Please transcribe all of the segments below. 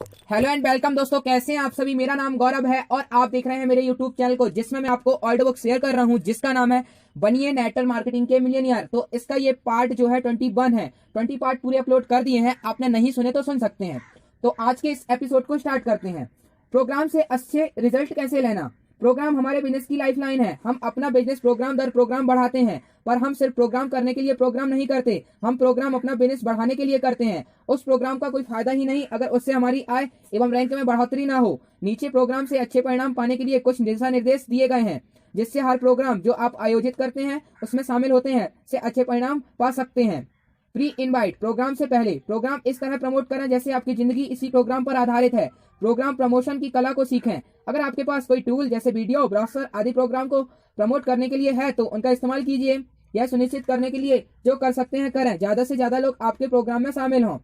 Hello and welcome दोस्तों, कैसे हैं आप सभी। मेरा नाम गौरव है और आप देख रहे हैं मेरे यूट्यूब चैनल को, जिसमें मैं आपको ऑडियो बुक शेयर कर रहा हूं जिसका नाम है बनिए नेटवर्क मार्केटिंग के मिलियनियर। तो इसका ये पार्ट जो है 21 है। 20 पार्ट पूरे अपलोड कर दिए हैं, आपने नहीं सुने तो सुन सकते हैं। तो आज के इस एपिसोड को स्टार्ट करते हैं। प्रोग्राम से अच्छे रिजल्ट कैसे लेना। प्रोग्राम हमारे बिजनेस की लाइफलाइन है। हम अपना बिजनेस प्रोग्राम दर प्रोग्राम बढ़ाते हैं, पर हम सिर्फ प्रोग्राम करने के लिए प्रोग्राम नहीं करते, हम प्रोग्राम अपना बिजनेस बढ़ाने के लिए करते हैं। उस प्रोग्राम का कोई फायदा ही नहीं अगर उससे हमारी आय एवं रैंक में बढ़ोतरी ना हो। नीचे प्रोग्राम से अच्छे परिणाम पाने के लिए कुछ दिशा निर्देश दिए गए हैं, जिससे हर प्रोग्राम जो आप आयोजित करते हैं उसमें शामिल होते हैं से अच्छे परिणाम पा सकते हैं। Pre invite. प्रोग्राम से पहले प्रोग्राम इस तरह प्रमोट करें जैसे आपकी जिंदगी इसी प्रोग्राम पर आधारित है। प्रोग्राम प्रमोशन की कला को सीखें। अगर आपके पास कोई टूल जैसे वीडियो, ब्राउज़र आदि प्रोग्राम को प्रमोट करने के लिए है तो उनका इस्तेमाल कीजिए। यह सुनिश्चित करने के लिए जो कर सकते हैं करें, ज्यादा से ज्यादा लोग आपके प्रोग्राम में शामिल हों।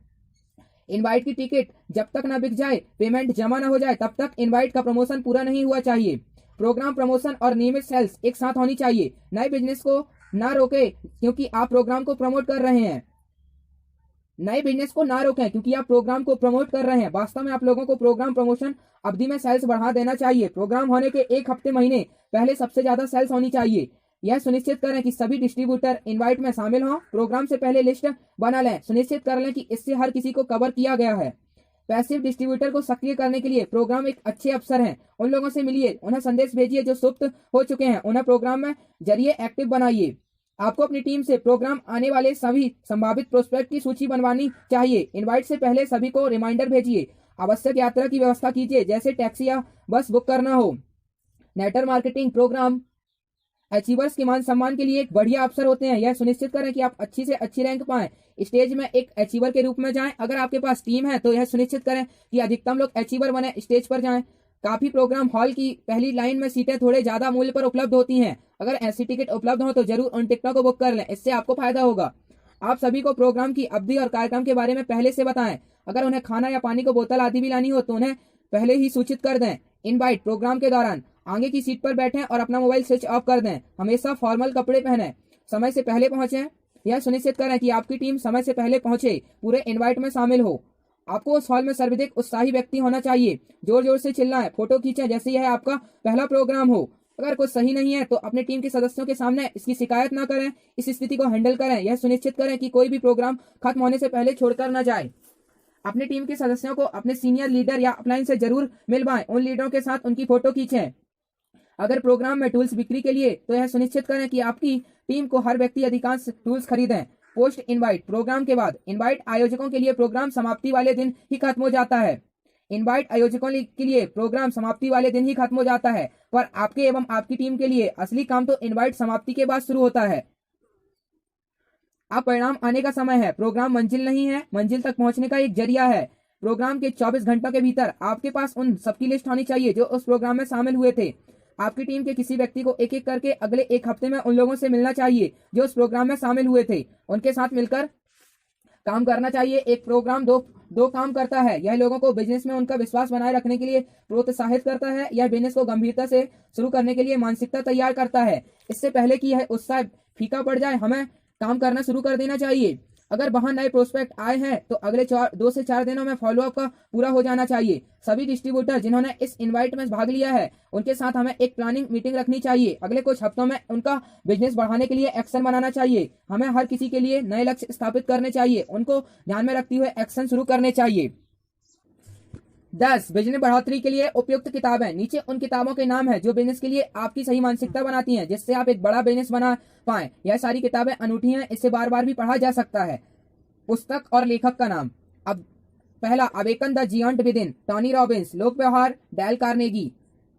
इनवाइट की टिकट जब तक ना बिक जाए, पेमेंट जमा ना हो जाए, तब तक इनवाइट का प्रमोशन पूरा नहीं हुआ चाहिए। प्रोग्राम प्रमोशन और नियमित सेल्स एक साथ होनी चाहिए। नए बिजनेस को ना रोके क्योंकि आप प्रोग्राम को प्रमोट कर रहे हैं। नए बिजनेस को ना रोकें क्योंकि आप प्रोग्राम को प्रमोट कर रहे हैं। वास्तव में आप लोगों को प्रोग्राम प्रमोशन अवधि में सेल्स बढ़ा देना चाहिए। प्रोग्राम होने के एक हफ्ते महीने पहले सबसे ज्यादा सेल्स होनी चाहिए। यह सुनिश्चित करें कि सभी डिस्ट्रीब्यूटर इनवाइट में शामिल हों। प्रोग्राम से पहले लिस्ट बना लें। सुनिश्चित कर लें कि इससे हर किसी को कवर किया गया है। पैसिव डिस्ट्रीब्यूटर को सक्रिय करने के लिए प्रोग्राम एक अच्छे अवसर है। उन लोगों से मिलिए, उन्हें संदेश भेजिए जो सुप्त हो चुके हैं, उन्हें प्रोग्राम में जरिए एक्टिव बनाइए। आपको अपनी टीम से प्रोग्राम आने वाले सभी संभावित प्रोस्पेक्ट की सूची बनवानी चाहिए। इनवाइट से पहले सभी को रिमाइंडर भेजिए। आवश्यक यात्रा की व्यवस्था कीजिए, जैसे टैक्सी या बस बुक करना हो। नेटवर्क मार्केटिंग प्रोग्राम अचीवर्स के मान सम्मान के लिए एक बढ़िया अवसर होते हैं। यह सुनिश्चित करें कि आप अच्छी से अच्छी रैंक पाएं, स्टेज में एक अचीवर के रूप में जाएं। अगर आपके पास टीम है तो यह सुनिश्चित करें कि अधिकतम लोग अचीवर बने, स्टेज पर जाएं। काफी प्रोग्राम हॉल की पहली लाइन में सीटें थोड़े ज्यादा मूल्य पर उपलब्ध होती हैं। अगर ऐसी टिकट उपलब्ध हो तो जरूर उन टिकटों को बुक कर लें, इससे आपको फायदा होगा। आप सभी को प्रोग्राम की अवधि और कार्यक्रम के बारे में पहले से बताएं। अगर उन्हें खाना या पानी को बोतल आदि भी लानी हो तो उन्हें पहले ही सूचित कर दें। इनवाइट। प्रोग्राम के दौरान आगे की सीट पर बैठें और अपना मोबाइल स्विच ऑफ कर दें। हमेशा फॉर्मल कपड़े पहनें। समय से पहले पहुंचें। यह सुनिश्चित करें कि आपकी टीम समय से पहले पहुंचे, पूरे इनवाइट में शामिल हो। आपको उस हॉल में सर्वाधिक उत्साही व्यक्ति होना चाहिए। जोर जोर से चिल्लाएं, फोटो खींचें जैसे यह आपका पहला प्रोग्राम हो। अगर कुछ सही नहीं है तो अपने टीम के सदस्यों के सामने इसकी शिकायत न करें। इस स्थिति को हैंडल करें। यह सुनिश्चित करें कि कोई भी प्रोग्राम खत्म होने से पहले छोड़कर न जाए। अपनी टीम के सदस्यों को अपने सीनियर लीडर या अपलाइन से जरूर मिलवाएं। उन लीडरों के साथ उनकी फोटो खींचें। अगर प्रोग्राम में टूल्स बिक्री के लिए तो यह सुनिश्चित करें कि आपकी टीम को हर व्यक्ति अधिकांश टूल्स खरीदें। Post invite. प्रोग्राम के बाद इनवाइट आयोजकों के लिए प्रोग्राम समाप्ति वाले दिन ही खत्म हो जाता है। इनवाइट आयोजकों के लिए प्रोग्राम समाप्ति वाले दिन ही खत्म हो जाता है, पर आपके एवं आपकी टीम के लिए असली काम तो इनवाइट समाप्ति के बाद शुरू होता है। अब परिणाम आने का समय है। प्रोग्राम मंजिल नहीं है, मंजिल तक पहुंचने का एक जरिया है। प्रोग्राम के 24 घंटों के भीतर आपके पास उन सबकी लिस्ट होनी चाहिए जो उस प्रोग्राम में शामिल हुए थे। आपकी टीम के किसी व्यक्ति को एक एक करके अगले एक हफ्ते में उन लोगों से मिलना चाहिए जो उस प्रोग्राम में शामिल हुए थे। उनके साथ मिलकर काम करना चाहिए। एक प्रोग्राम दो काम करता है। यह लोगों को बिजनेस में उनका विश्वास बनाए रखने के लिए प्रोत्साहित करता है। यह बिजनेस को गंभीरता से शुरू करने के लिए मानसिकता तैयार करता है। इससे पहले कि यह उत्साह फीका पड़ जाए, हमें काम करना शुरू कर देना चाहिए। अगर वहां नए प्रोस्पेक्ट आए हैं तो अगले 2 से 4 दिनों में फॉलोअप का पूरा हो जाना चाहिए। सभी डिस्ट्रीब्यूटर जिन्होंने इस इनवाइट में भाग लिया है उनके साथ हमें एक प्लानिंग मीटिंग रखनी चाहिए। अगले कुछ हफ्तों में उनका बिजनेस बढ़ाने के लिए एक्शन बनाना चाहिए। हमें हर किसी के लिए नए लक्ष्य स्थापित करने चाहिए, उनको ध्यान में रखते हुए एक्शन शुरू करने चाहिए। 10 बिजनेस बढ़ोतरी के लिए उपयुक्त किताबें। नीचे उन किताबों के नाम है जो बिजनेस के लिए आपकी सही मानसिकता बनाती हैं, जिससे आप एक बड़ा बिजनेस बना पाएं। यह सारी किताबें अनूठी हैं, इसे बार बार भी पढ़ा जा सकता है। पुस्तक और लेखक का नाम। अब पहला, awaken the giant within, Tony Robbins. Lok Vyavhar, Dale Carnegie.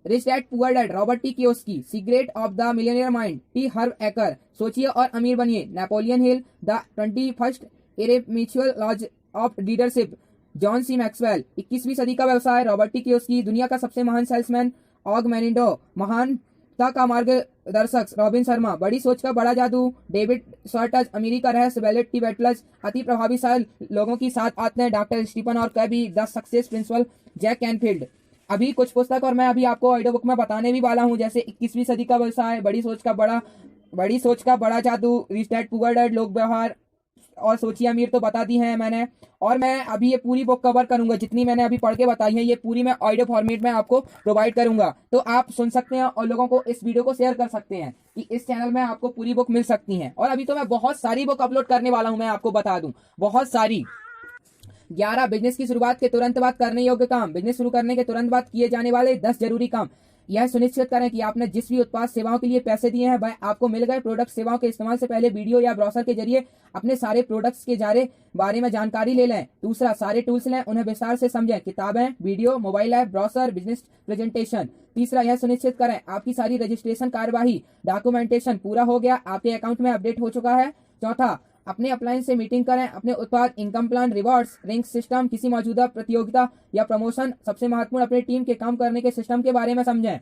Rich dad poor dad, Robert T Kiyosaki. Secret of the millionaire mind, T Harv Eker. सोचिए और अमीर बनिए, नेपोलियन हिल। द 21st इरेमिचुअल laws of leadership, John C Maxwell. 21वीं सदी का व्यवसाय, Robert T Kiyosaki. दुनिया का सबसे महान सेल्समैन, ऑग मैनिंडो। महानता का मार्गदर्शक, रॉबिन शर्मा। बड़ी सोच का बड़ा जादू, डेविड शॉर्टज। अमेरिका रहस्य, वैलेट टी बेटलज। अति प्रभावशाली लोगों की साथ आते हैं, डॉक्टर स्टीफन और कभी। The success principle, Jack Canfield. अभी कुछ पुस्तक और मैं अभी आपको ऑडियो बुक में बताने भी वाला हूँ, जैसे 21वीं सदी का व्यवसाय, बड़ी सोच का बड़ा जादू, रिच डैड पुअर डैड, लोक व्यवहार, और सोचिए अमीर तो बता दी है मैंने, और मैं अभी ये पूरी बुक कवर करूंगा, जितनी मैंने अभी पढ़ के बताई है ये पूरी मैं ऑडियो फॉर्मेट में आपको प्रोवाइड करूंगा, तो आप सुन सकते हैं और लोगों को इस वीडियो को शेयर कर सकते हैं कि इस चैनल में आपको पूरी बुक मिल सकती है। और अभी तो मैं बहुत सारी बुक अपलोड करने वाला हूं, मैं आपको बता दूं, बहुत सारी। 11 बिजनेस की शुरुआत के तुरंत बाद करने योग्य काम, बिजनेस शुरू करने के तुरंत बाद किए जाने वाले 10 जरूरी काम। यह सुनिश्चित करें कि आपने जिस भी उत्पाद सेवाओं के लिए पैसे दिए हैं वह आपको मिल गए। प्रोडक्ट सेवाओं के इस्तेमाल से पहले वीडियो या ब्राउजर के जरिए अपने सारे प्रोडक्ट्स के बारे में जानकारी ले लें। दूसरा, सारे टूल्स लें, उन्हें विस्तार से समझें, किताबें, video, mobile app, browser, business presentation. तीसरा, यह सुनिश्चित करें आपकी सारी रजिस्ट्रेशन कार्यवाही डॉक्यूमेंटेशन पूरा हो गया, आपके अकाउंट में अपडेट हो चुका है। चौथा, अपने अप्लायंस से मीटिंग करें, अपने उत्पाद, income plan, rewards, rank system, किसी मौजूदा प्रतियोगिता या प्रमोशन। सबसे महत्वपूर्ण, अपनी टीम के काम करने के सिस्टम के बारे में समझें।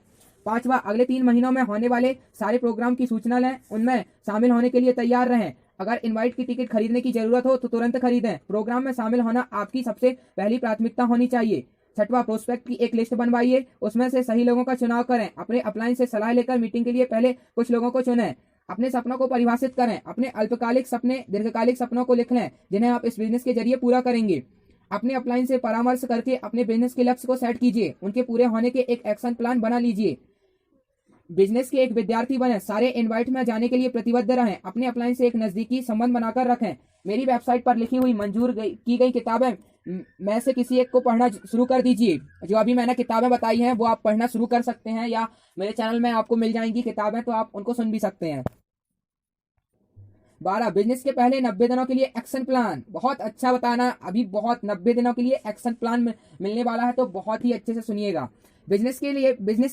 पांचवा, अगले 3 महीनों में होने वाले सारे प्रोग्राम की सूचना लें, उनमें शामिल होने के लिए तैयार रहें। अगर इनवाइट की टिकट खरीदने की जरूरत हो तो तुरंत खरीदें। प्रोग्राम में शामिल होना आपकी सबसे पहली प्राथमिकता होनी चाहिए। छठवां, प्रोस्पेक्ट की एक लिस्ट बनवाइए, उसमें से सही लोगों का चुनाव करें। अपने अपलाइन से सलाह लेकर मीटिंग के लिए पहले कुछ लोगों को चुनें। अपने सपनों को परिभाषित करें, अपने अल्पकालिक सपने, दीर्घकालिक सपनों को लिख लें जिन्हें आप इस बिजनेस के जरिए पूरा करेंगे। अपने अपलाइन से परामर्श करके अपने बिजनेस के लक्ष्य को सेट कीजिए, उनके पूरे होने के एक एक्शन प्लान बना लीजिए। बिजनेस के एक विद्यार्थी बने, सारे इनवाइट में जाने के लिए प्रतिबद्ध रहें, अपने अपलाइन से एक नजदीकी संबंध बनाकर रखें। मेरी वेबसाइट पर लिखी हुई मंजूर की गई किताबें में से किसी एक को पढ़ना शुरू कर दीजिए। जो अभी मैंने किताबें बताई हैं वो आप पढ़ना शुरू कर सकते हैं, या मेरे चैनल में आपको मिल जाएंगी किताबें, तो आप उनको सुन भी सकते हैं। 12, बिजनेस के पहले 90 दिनों के लिए एक्शन प्लान। बहुत अच्छा बताना, अभी बहुत 90 दिनों के लिए एक्शन प्लान मिलने वाला है, तो बहुत ही अच्छे से सुनिएगा। बिजनेस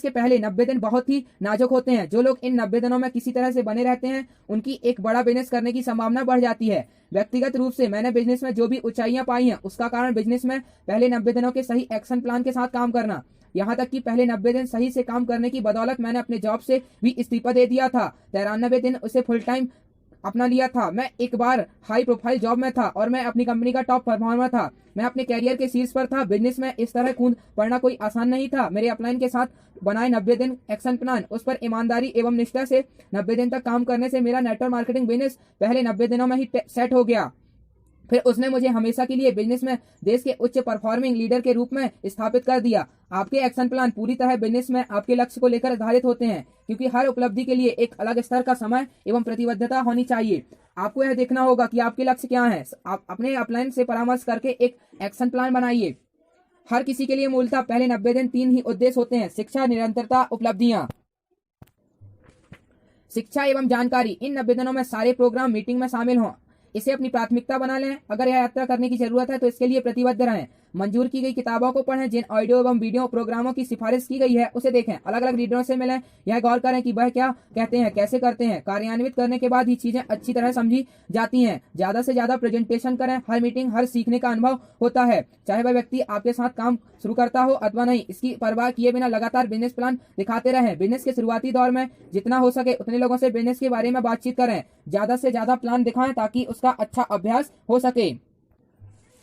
के पहले 90 दिन बहुत ही नाजुक होते हैं। जो लोग इन 90 दिनों में किसी तरह से बने रहते हैं उनकी एक बड़ा बिजनेस करने की संभावना बढ़ जाती है। व्यक्तिगत रूप से मैंने बिजनेस में जो भी ऊंचाइयां पाई हैं उसका कारण बिजनेस में पहले 90 दिनों के सही एक्शन प्लान के साथ काम करना। यहाँ तक कि पहले 90 दिन सही से काम करने की बदौलत मैंने अपने जॉब से भी इस्तीफा दे दिया था। 93 दिन उसे फुल टाइम अपना लिया था। मैं एक बार हाई प्रोफाइल जॉब में था और मैं अपनी कंपनी का टॉप परफॉर्मर था। मैं अपने कैरियर के शीर्ष पर था। बिजनेस में इस तरह कूद पड़ना कोई आसान नहीं था। मेरे अपलाइन के साथ बनाए 90 दिन एक्शन प्लान, उस पर ईमानदारी एवं निष्ठा से 90 दिन तक काम करने से मेरा नेटवर्क मार्केटिंग बिजनेस पहले 90 दिनों में ही सेट हो गया। फिर उसने मुझे हमेशा के लिए बिजनेस में देश के उच्च परफॉर्मिंग लीडर के रूप में स्थापित कर दिया। आपके एक्शन प्लान पूरी तरह बिजनेस में आपके लक्ष्य को लेकर आधारित होते हैं, क्योंकि हर उपलब्धि के लिए एक अलग स्तर का समय एवं प्रतिबद्धता होनी चाहिए। आपको यह देखना होगा कि आपके लक्ष्य क्या हैं। आप अपने अपलाइन से परामर्श करके एक एक्शन प्लान बनाइए। हर किसी के लिए मूलतः पहले 90 दिन 3 ही उद्देश्य होते हैं: शिक्षा, निरंतरता, उपलब्धियां। शिक्षा एवं जानकारी, इन 90 दिनों में सारे प्रोग्राम मीटिंग में शामिल हों। इसे अपनी प्राथमिकता बना लें। अगर यह यात्रा करने की जरूरत है तो इसके लिए प्रतिबद्ध रहें। मंजूर की गई किताबों को पढ़ें, जिन ऑडियो एवं वीडियो प्रोग्रामों की सिफारिश की गई है उसे देखें। अलग अलग लीडरों से मिलें, यह गौर करें कि वह क्या कहते हैं, कैसे करते हैं। कार्यान्वित करने के बाद ही चीजें अच्छी तरह समझी जाती हैं। ज्यादा से ज्यादा प्रेजेंटेशन करें। हर मीटिंग हर सीखने का अनुभव होता है, चाहे वह व्यक्ति आपके साथ काम शुरू करता हो अथवा नहीं। इसकी परवाह किए बिना लगातार बिजनेस प्लान दिखाते रहें। बिजनेस के शुरुआती दौर में जितना हो सके उतने लोगों से बिजनेस के बारे में बातचीत करें। ज्यादा से ज्यादा प्लान दिखाएं ताकि उसका अच्छा अभ्यास हो सके।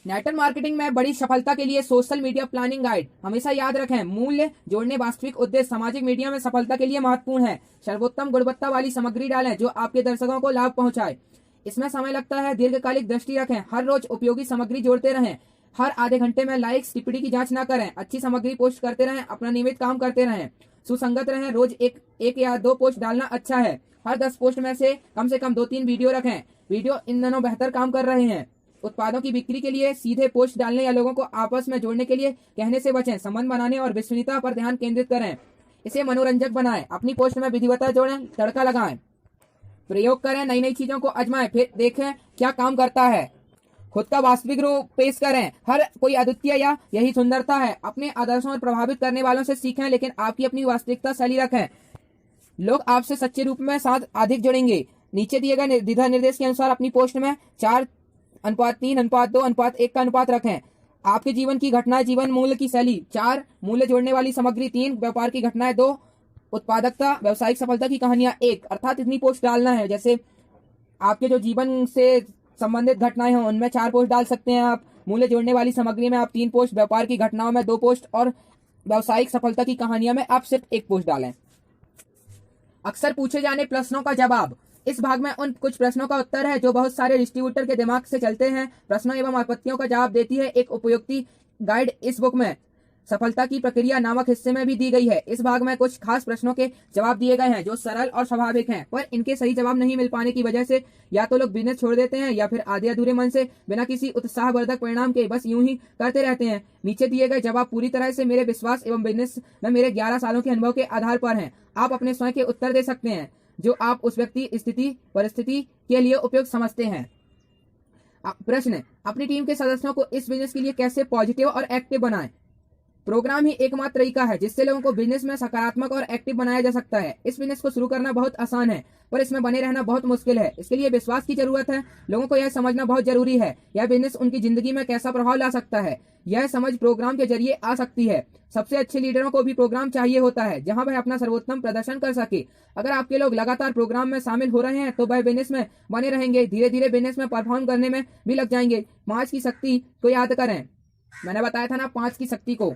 नेटवर्क मार्केटिंग में बड़ी सफलता के लिए सोशल मीडिया प्लानिंग गाइड हमेशा याद रखें। मूल्य जोड़ने, वास्तविक उद्देश्य सामाजिक मीडिया में सफलता के लिए महत्वपूर्ण है। सर्वोत्तम गुणवत्ता वाली सामग्री डालें जो आपके दर्शकों को लाभ पहुंचाए। इसमें समय लगता है, दीर्घकालिक दृष्टि रखें। हर रोज उपयोगी सामग्री जोड़ते रहें। हर आधे घंटे में लाइक्स टिप्पणी की जांच न करें। अच्छी सामग्री पोस्ट करते रहें। अपना नियमित काम करते रहें। सुसंगत रहें। रोज एक या 2 पोस्ट डालना अच्छा है। हर 10 पोस्ट में से कम 2-3 वीडियो रखें। वीडियो इन दिनों बेहतर काम कर रहे हैं। उत्पादों की बिक्री के लिए सीधे पोस्ट डालने या लोगों को आपस में जोड़ने के लिए कहने से बचें। संबंध बनाने और विश्वसनीयता पर ध्यान केंद्रित करें। इसे मनोरंजक बनाएं। अपनी पोस्ट में विधिवत्ता जोड़ें, तड़का लगाएं, प्रयोग करें, नई नई चीजों को आजमाएं, फिर देखें क्या काम करता है। खुद का वास्तविक रूप पेश करें। हर कोई अद्वितीय या यही सुंदरता है। अपने आदर्शों और प्रभावित करने वालों से सीखें, लेकिन आपकी अपनी वास्तविकता शैली रखें। लोग आपसे सच्चे रूप में साथ अधिक जुड़ेंगे। नीचे दिए गए दिशा निर्देश के अनुसार अपनी पोस्ट में 4:3:2:1 का अनुपात रखें। आपके जीवन की घटनाएं, जीवन मूल्य की शैली। 4 मूल्य जोड़ने वाली सामग्री। 3 व्यापार की घटनाएं। 2 उत्पादकता, व्यावसायिक सफलता की कहानियां। 1 अर्थात इतनी पोस्ट डालना है। जैसे आपके जो जीवन से संबंधित घटनाएं हों उनमें 4 पोस्ट डाल सकते हैं आप। मूल्य जोड़ने वाली सामग्री में आप 3 पोस्ट, व्यापार की घटनाओं में 2 पोस्ट और व्यावसायिक सफलता की कहानियां में आप सिर्फ 1 पोस्ट डालें। अक्सर पूछे जाने प्रश्नों का जवाब। इस भाग में उन कुछ प्रश्नों का उत्तर है जो बहुत सारे डिस्ट्रीब्यूटर के दिमाग से चलते हैं। प्रश्नों एवं आपत्तियों का जवाब देती है एक उपयुक्ति गाइड इस बुक में सफलता की प्रक्रिया नामक हिस्से में भी दी गई है। इस भाग में कुछ खास प्रश्नों के जवाब दिए गए हैं जो सरल और स्वाभाविक हैं, पर इनके सही जवाब नहीं मिल पाने की वजह से या तो लोग बिजनेस छोड़ देते हैं या फिर आधे अधूरे मन से बिना किसी उत्साहवर्धक परिणाम के बस यूं ही करते रहते हैं। नीचे दिए गए जवाब पूरी तरह से मेरे विश्वास एवं बिजनेस में मेरे 11 सालों के अनुभव के आधार पर हैं। आप अपने स्वयं के उत्तर दे सकते हैं जो आप उस व्यक्ति स्थिति परिस्थिति के लिए उपयुक्त समझते हैं। प्रश्न, अपनी टीम के सदस्यों को इस बिजनेस के लिए कैसे पॉजिटिव और एक्टिव बनाएं। प्रोग्राम ही एकमात्र तरीका है जिससे लोगों को बिजनेस में सकारात्मक और एक्टिव बनाया जा सकता है। इस बिजनेस को शुरू करना बहुत आसान है, पर इसमें बने रहना बहुत मुश्किल है। इसके लिए विश्वास की जरूरत है। लोगों को यह समझना बहुत जरूरी है यह बिजनेस उनकी जिंदगी में कैसा प्रभाव ला सकता है। यह समझ प्रोग्राम के जरिए आ सकती है। सबसे अच्छे लीडरों को भी प्रोग्राम चाहिए होता है जहां वह अपना सर्वोत्तम प्रदर्शन कर सके। अगर आपके लोग लगातार प्रोग्राम में शामिल हो रहे हैं तो वह बिजनेस में बने रहेंगे, धीरे धीरे बिजनेस में परफॉर्म करने में भी लग जाएंगे। 5 की शक्ति को याद करें। मैंने बताया था ना 5 की शक्ति को।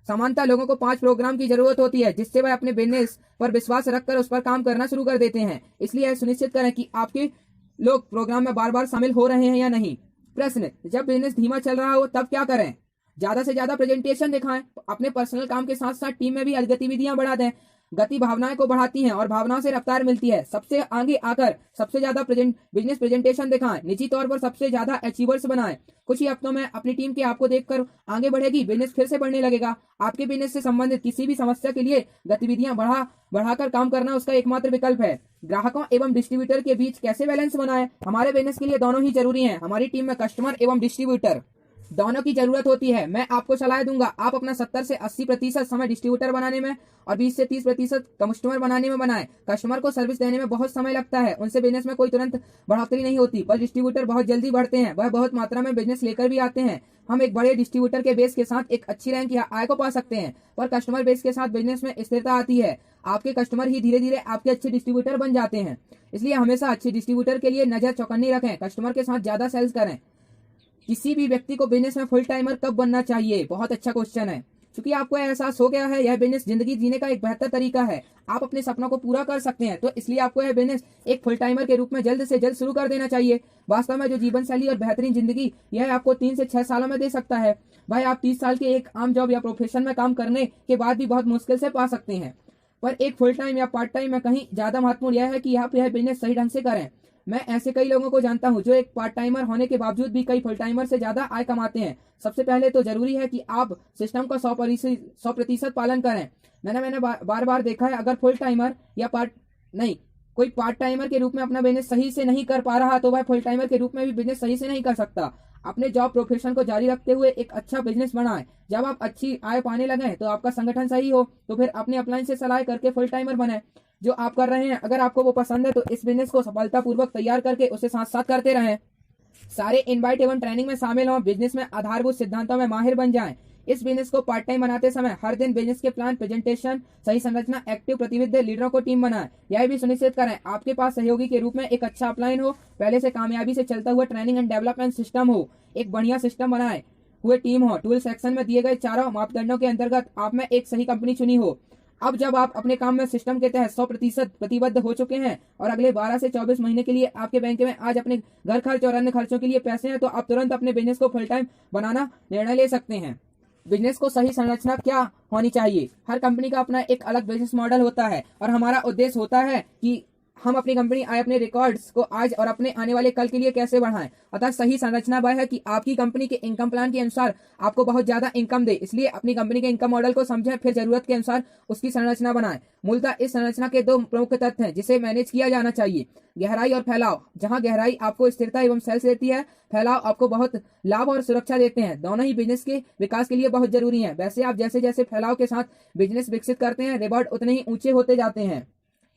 सामान्यतः लोगों को 5 प्रोग्राम की जरूरत होती है जिससे वह अपने बिजनेस पर विश्वास रखकर उस पर काम करना शुरू कर देते हैं। इसलिए यह सुनिश्चित करें कि आपके लोग प्रोग्राम में बार बार शामिल हो रहे हैं या नहीं। प्रश्न, जब बिजनेस धीमा चल रहा हो तब क्या करें। ज्यादा से ज्यादा प्रेजेंटेशन दिखाएं। अपने पर्सनल काम के साथ साथ टीम में भी गतिविधियां बढ़ा दें। गति भावनाएं को बढ़ाती हैं और भावनाओं से रफ्तार मिलती है। सबसे आगे आकर सबसे ज्यादा बिजनेस प्रेजेंटेशन दिखाएं। निजी तौर पर सबसे ज्यादा अचीवर्स बनाएं। कुछ ही हफ्तों में अपनी टीम के आपको देखकर आगे बढ़ेगी, बिजनेस फिर से बढ़ने लगेगा। आपके बिजनेस से संबंधित किसी भी समस्या के लिए गतिविधियां बढ़ाकर काम करना उसका एकमात्र विकल्प है। ग्राहकों एवं डिस्ट्रीब्यूटर के बीच कैसे बैलेंस बनाएं। हमारे बिजनेस के लिए दोनों ही जरूरी है। हमारी टीम में कस्टमर एवं डिस्ट्रीब्यूटर दोनों की जरूरत होती है। मैं आपको सलाह दूंगा आप अपना 70 से 80% समय डिस्ट्रीब्यूटर बनाने में और 20 से 30% कस्टमर बनाने में बनाएं। कस्टमर को सर्विस देने में बहुत समय लगता है, उनसे बिजनेस में कोई तुरंत बढ़ोतरी नहीं होती, पर डिस्ट्रीब्यूटर बहुत जल्दी बढ़ते हैं। वह बहुत मात्रा में बिजनेस लेकर भी आते हैं। हम एक बड़े डिस्ट्रीब्यूटर के बेस के साथ एक अच्छी रैंक या आय को पा सकते हैं, पर कस्टमर बेस के साथ बिजनेस में स्थिरता आती है। आपके कस्टमर ही धीरे धीरे आपके अच्छे डिस्ट्रीब्यूटर बन जाते हैं। इसलिए हमेशा अच्छे डिस्ट्रीब्यूटर के लिए नजर चौकन्नी रखें। कस्टमर के साथ ज्यादा सेल्स करें। किसी भी व्यक्ति को बिजनेस में फुल टाइमर कब बनना चाहिए, बहुत अच्छा क्वेश्चन है। क्योंकि आपको एहसास हो गया है यह बिजनेस जिंदगी जीने का एक बेहतर तरीका है। आप अपने सपनों को पूरा कर सकते हैं, तो इसलिए आपको यह बिजनेस एक फुल टाइमर के रूप में जल्द से जल्द शुरू कर देना चाहिए। वास्तव में जो जीवन शैली और बेहतरीन जिंदगी यह आपको 3 से 6 सालों में दे सकता है, भाई आप 30 साल के एक आम जॉब या प्रोफेशन में काम करने के बाद भी बहुत मुश्किल से पा सकते हैं। पर एक फुल टाइम या पार्ट टाइम में कहीं ज्यादा महत्वपूर्ण यह है कि आप यह बिजनेस सही ढंग से करें। मैं ऐसे कई लोगों को जानता हूं जो एक पार्ट टाइमर होने के बावजूद भी कई फुल टाइमर से ज्यादा आय कमाते हैं। सबसे पहले तो जरूरी है कि आप सिस्टम का 100% पालन करें। मैंने बार बार देखा है, अगर फुल टाइमर या कोई पार्ट टाइमर के रूप में अपना बिजनेस सही से नहीं कर पा रहा तो वह फुल टाइमर के रूप में भी बिजनेस सही से नहीं कर सकता। अपने जॉब प्रोफेशन को जारी रखते हुए एक अच्छा बिजनेस बनाएं। जब आप अच्छी आय पाने लगे तो आपका संगठन सही हो तो फिर अपने अपलाइन से सलाह करके फुल टाइमर बने जो आप कर रहे हैं। अगर आपको वो पसंद है तो इस बिजनेस को सफलतापूर्वक तैयार करके उसे साथ साथ करते रहें। सारे इनवाइट एवं ट्रेनिंग में शामिल हों। बिजनेस में आधारभूत सिद्धांतों में माहिर बन जाएं। इस बिजनेस को पार्ट टाइम बनाते समय हर दिन बिजनेस के प्लान, प्रेजेंटेशन, सही संरचना, एक्टिव प्रतिनिधि लीडरों को टीम बनाएं। यह भी सुनिश्चित करें आपके पास सहयोगी के रूप में एक अच्छा अपलाइन हो, पहले से कामयाबी से चलता हुआ ट्रेनिंग एंड डेवलपमेंट सिस्टम हो, एक बढ़िया सिस्टम बनाए हुए टीम हो। टूल सेक्शन में दिए गए चारों मापदंडों के अंतर्गत आप में एक सही कंपनी चुनी हो। अब जब आप अपने काम में सिस्टम के तहत 100% प्रतिबद्ध हो चुके हैं और अगले 12 से 24 महीने के लिए आपके बैंक में आज अपने घर खर्च और अन्य खर्चों के लिए पैसे हैं, तो आप तुरंत अपने बिजनेस को फुल टाइम बनाना निर्णय ले सकते हैं। बिजनेस को सही संरचना क्या होनी चाहिए। हर कंपनी का अपना एक अलग बिजनेस मॉडल होता है और हमारा उद्देश्य होता है कि हम अपनी कंपनी अपने रिकॉर्ड्स को आज और अपने आने वाले कल के लिए कैसे बढ़ाएं। अतः सही संरचना वह है कि आपकी कंपनी के इनकम प्लान के अनुसार आपको बहुत ज्यादा इनकम दे। इसलिए अपनी कंपनी के इनकम मॉडल को समझें, फिर जरूरत के अनुसार उसकी संरचना बनाएं। मूलतः इस संरचना के 2 प्रमुख तत्व हैं जिसे मैनेज किया जाना चाहिए, गहराई और फैलाव। जहां गहराई आपको स्थिरता एवं सेल्स देती है, फैलाव आपको बहुत लाभ और सुरक्षा देते हैं। दोनों ही बिजनेस के विकास के लिए बहुत जरूरी है। वैसे आप जैसे जैसे फैलाव के साथ बिजनेस विकसित करते हैं, रिवॉर्ड उतने ही ऊंचे होते जाते हैं।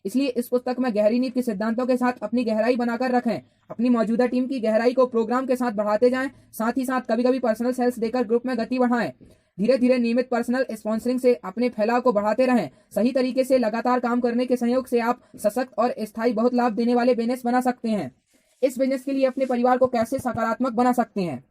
इसलिए इस पुस्तक में गहरी नीति के सिद्धांतों के साथ अपनी गहराई बनाकर रखें। अपनी मौजूदा टीम की गहराई को प्रोग्राम के साथ बढ़ाते जाएं। साथ ही साथ कभी कभी पर्सनल सेल्स देकर ग्रुप में गति बढ़ाएं। धीरे धीरे नियमित पर्सनल स्पॉन्सरिंग से अपने फैलाव को बढ़ाते रहें। सही तरीके से लगातार काम करने के संयोग से आप सशक्त और स्थायी बहुत लाभ देने वाले बिजनेस बना सकते हैं। इस बिजनेस के लिए अपने परिवार को कैसे सकारात्मक बना सकते हैं।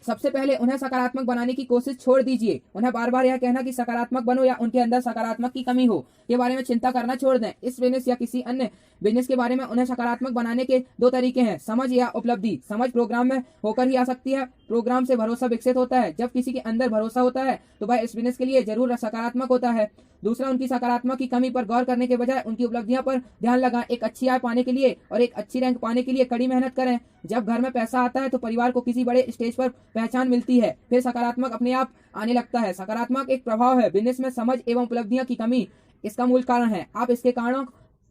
सबसे पहले उन्हें सकारात्मक बनाने की कोशिश छोड़ दीजिए। उन्हें बार बार यह कहना कि सकारात्मक बनो या उनके अंदर सकारात्मक की कमी हो के बारे में चिंता करना छोड़ दें। इस बिजनेस या किसी अन्य बिजनेस के बारे में उन्हें सकारात्मक बनाने के दो तरीके हैं, समझ या उपलब्धि। समझ प्रोग्राम में होकर ही आ सकती है, प्रोग्राम से भरोसा विकसित होता है। जब किसी के अंदर भरोसा होता है तो वह इस बिजनेस के लिए जरूर सकारात्मक होता है। दूसरा, उनकी सकारात्मक की कमी पर गौर करने के बजाय उनकी उपलब्धियों पर ध्यान लगाएं। एक अच्छी आय पाने के लिए और एक अच्छी रैंक पाने के लिए कड़ी मेहनत करें। जब घर में पैसा आता है तो परिवार को किसी बड़े स्टेज पर पहचान मिलती है, फिर सकारात्मक अपने आप आने लगता है। सकारात्मक एक प्रभाव है, बिजनेस में समझ एवं उपलब्धियों की कमी इसका मूल कारण है। आप इसके कारणों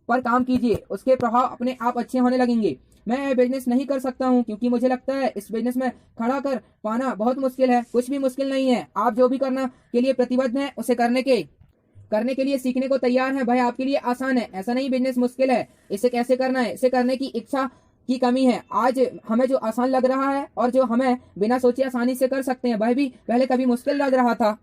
पर काम कीजिए, उसके प्रभाव अपने आप अच्छे होने लगेंगे। मैं यह बिजनेस नहीं कर सकता हूँ क्योंकि मुझे लगता है इस बिजनेस में खड़ा कर पाना बहुत मुश्किल है। कुछ भी मुश्किल नहीं है। आप जो भी करना के लिए प्रतिबद्ध हैं, उसे करने के लिए सीखने को तैयार हैं। भाई आपके लिए आसान है, ऐसा नहीं बिजनेस मुश्किल है। इसे कैसे करना है, इसे करने की इच्छा की कमी है। आज हमें जो आसान लग रहा है और जो हमें बिना सोचे आसानी से कर सकते हैं, वह भी पहले कभी मुश्किल लग रहा था।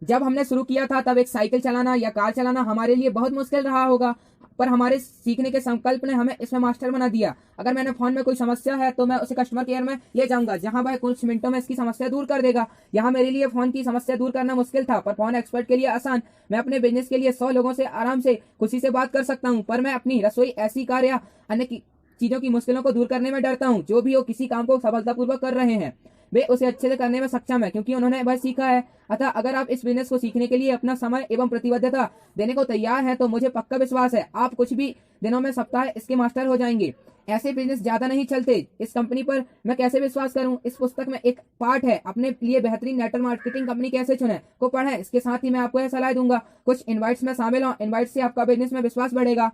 जब हमने शुरू किया था तब एक साइकिल चलाना या कार चलाना हमारे लिए बहुत मुश्किल रहा होगा, पर हमारे सीखने के संकल्प ने हमें इसमें मास्टर बना दिया। अगर मैंने फोन में कोई समस्या है तो मैं उसे कस्टमर केयर में ले जाऊंगा, जहां वह कुछ मिनटों में इसकी समस्या दूर कर देगा। यहाँ मेरे लिए फोन की समस्या दूर करना मुश्किल था, पर फोन एक्सपर्ट के लिए आसान। मैं अपने बिजनेस के लिए 100 लोगों से आराम से खुशी से बात कर सकता हूँ, पर मैं अपनी रसोई, ऐसी कार या अन्य चीजों की मुश्किलों को दूर करने में डरता हूँ। जो भी वो किसी काम को सफलतापूर्वक कर रहे हैं, वे उसे अच्छे से करने में सक्षम है क्योंकि उन्होंने वह सीखा है। अतः अगर आप इस बिजनेस को सीखने के लिए अपना समय एवं प्रतिबद्धता देने को तैयार हैं, तो मुझे पक्का विश्वास है आप कुछ भी दिनों में, सप्ताह इसके मास्टर हो जाएंगे। ऐसे बिजनेस ज्यादा नहीं चलते। इस कंपनी पर मैं कैसे विश्वास करूं? इस पुस्तक में एक पार्ट है, अपने लिए बेहतरीन नेटवर्क मार्केटिंग कंपनी कैसे चुने, को पढ़ें। इसके साथ ही मैं आपको यह सलाह दूंगा, कुछ इनवाइट्स में शामिल हो। इनवाइट से आपका बिजनेस में विश्वास बढ़ेगा।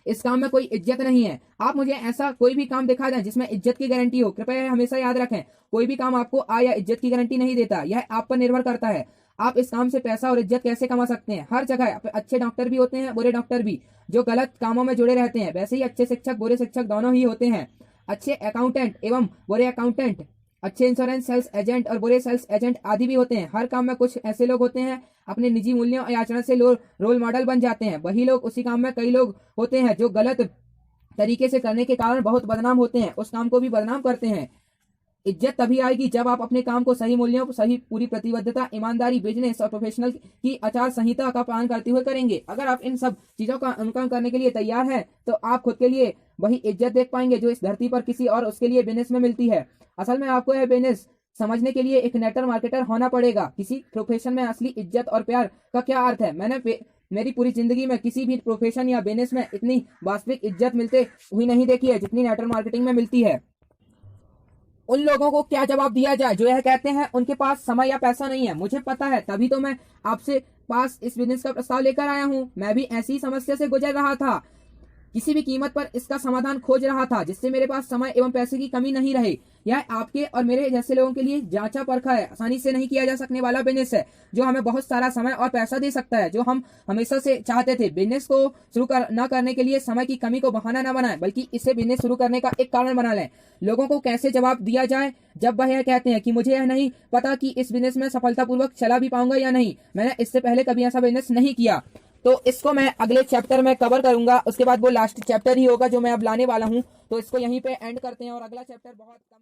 इस काम में कोई इज्जत नहीं है। आप मुझे ऐसा कोई भी काम दिखा दें जिसमें इज्जत की गारंटी हो। कृपया यह हमेशा याद रखें, कोई भी काम आपको आय या इज्जत की गारंटी नहीं देता। यह आप पर निर्भर करता है आप इस काम से पैसा और इज्जत कैसे कमा सकते हैं। हर जगह अच्छे डॉक्टर भी होते हैं, बुरे डॉक्टर भी, जो गलत कामों में जुड़े रहते हैं। वैसे ही अच्छे शिक्षक, बुरे शिक्षक दोनों ही होते हैं। अच्छे अकाउंटेंट एवं बुरे अकाउंटेंट, अच्छे इंश्योरेंस सेल्स एजेंट और बुरे सेल्स एजेंट आदि भी होते हैं। हर काम में कुछ ऐसे लोग होते हैं अपने निजी मूल्यों या आचरण से रोल मॉडल बन जाते हैं। वही लोग उसी काम में कई लोग होते हैं जो गलत तरीके से करने के कारण बहुत बदनाम होते हैं, उस काम को भी बदनाम करते हैं। इज्जत तभी आएगी जब आप अपने काम को सही मूल्यों, सही पूरी प्रतिबद्धता, ईमानदारी, बिजनेस और प्रोफेशनल की आचार संहिता का पालन करते हुए करेंगे। अगर आप इन सब चीजों का अनुकरण करने के लिए तैयार हैं, तो आप खुद के लिए वही इज्जत देख पाएंगे जो इस धरती पर किसी और उसके लिए बिजनेस में मिलती है। असल में आपको यह बिजनेस समझने के लिए एक नेटवर्क मार्केटर होना पड़ेगा। किसी प्रोफेशन में असली इज्जत और प्यार का क्या अर्थ है? मैंने मेरी पूरी जिंदगी में किसी भी प्रोफेशन या बिजनेस में इतनी वास्तविक इज्जत मिलते हुई नहीं देखी है जितनी नेटवर्क मार्केटिंग में मिलती है। उन लोगों को क्या जवाब दिया जाए जो यह कहते हैं उनके पास समय या पैसा नहीं है? मुझे पता है, तभी तो मैं आपसे पास इस बिजनेस का प्रस्ताव लेकर आया हूँ। मैं भी ऐसी ही समस्या से गुजर रहा था, किसी भी कीमत पर इसका समाधान खोज रहा था जिससे मेरे पास समय एवं पैसे की कमी नहीं रहे। यह आपके और मेरे जैसे लोगों के लिए जांचा परखा है, आसानी से नहीं किया जा सकने वाला बिजनेस है जो हमें बहुत सारा समय और पैसा दे सकता है, जो हम हमेशा से चाहते थे। बिजनेस को शुरू न करने के लिए समय की कमी को बहाना न बनाएं, बल्कि इसे बिजनेस शुरू करने का एक कारण बना लें। लोगों को कैसे जवाब दिया जाए जब वह यह कहते हैं कि मुझे यह नहीं पता कि इस बिजनेस में सफलतापूर्वक चला भी पाऊंगा या नहीं, मैंने इससे पहले कभी ऐसा बिजनेस नहीं किया। तो इसको मैं अगले चैप्टर में कवर करूंगा। उसके बाद वो लास्ट चैप्टर ही होगा जो मैं अब लाने वाला हूं। तो इसको यहीं पे एंड करते हैं और अगला चैप्टर बहुत कम